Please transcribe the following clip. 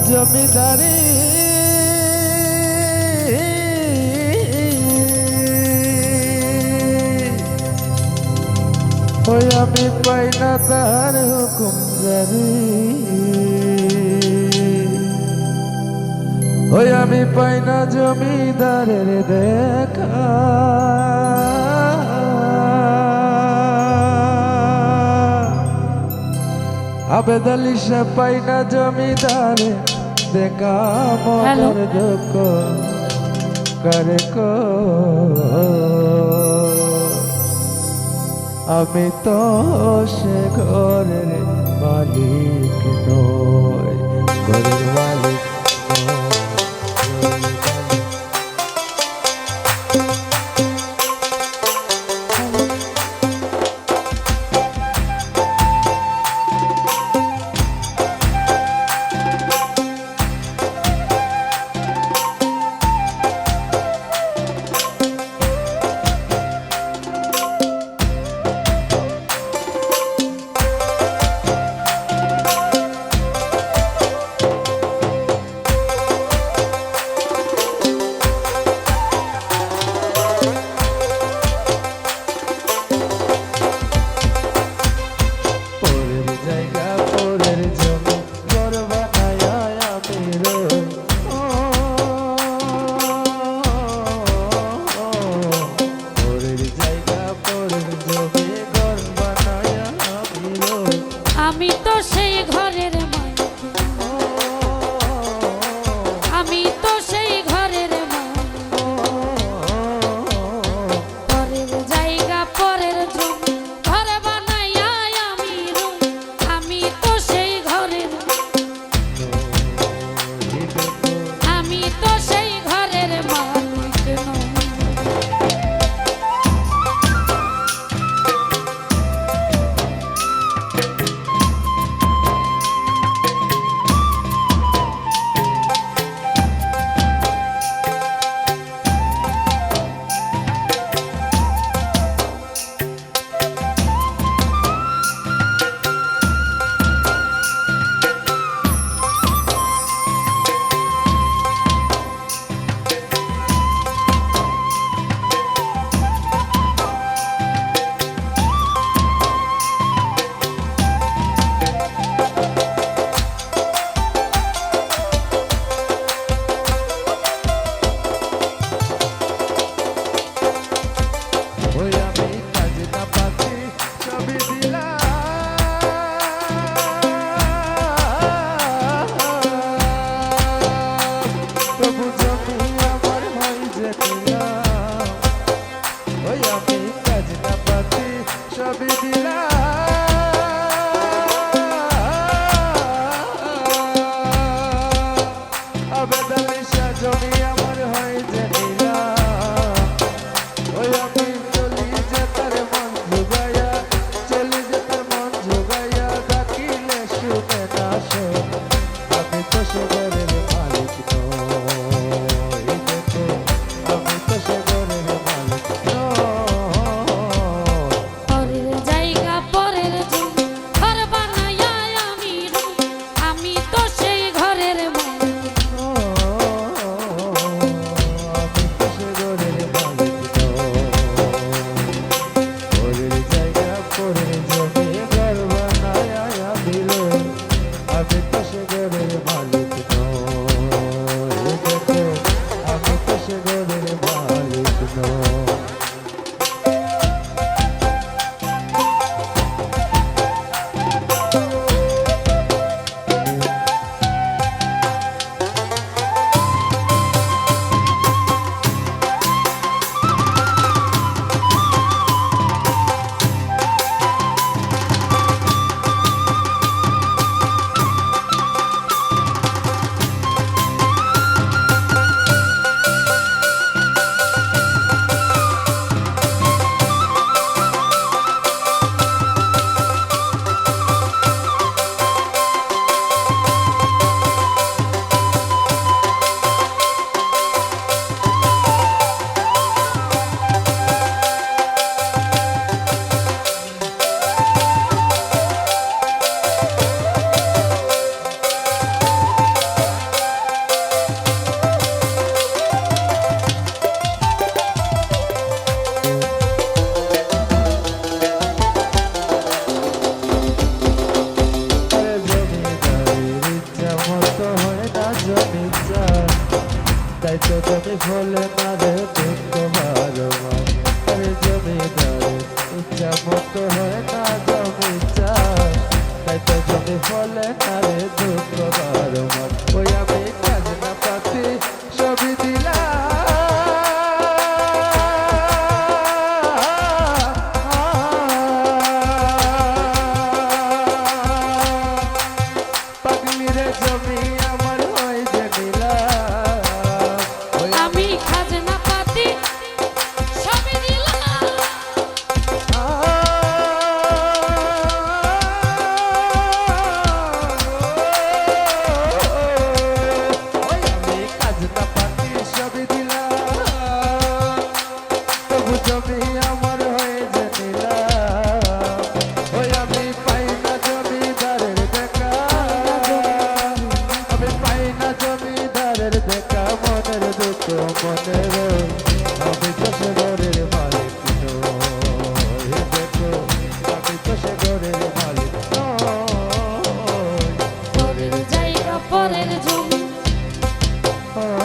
জমিদারি ওই আমি পাই না তার হুকুম জারি ওই আমি পাই না জমিদারের দেখা আবেদ আলী সে পাই না জমিদারে দেখা মনের দুঃখ করে আমি তো সে ঘরের মালিক নই ঘরের মালিক তাই তো জমি ফলে না রে দুঃখ বারবার। আরে জমিদারের ইচ্ছা মতো হয় না জমি চাষ, তাই তো জমি ফলে না রে দুঃখ বারবার। ওই আমি খাজনা পাতি সবই দিলাম, পাগলি রে জমি আমার হয় যে দিলাম। ওই আমি খাজনা পাতি সবই দিলাম। ওই আমি খাজনা পাতি সবই দিলাম, তবু জমি আমার হয়ে যে নিলাম। ওই আমি পাই না জমিদারের দেখা, আমি পাই না জমিদারের দেখা, মনের দুঃখ মনের, আমি তো সে ঘরের মালিক নই। দেখো আমি তো সে ঘরের মালিক নই। পরের জায়গা পরের জমি, আ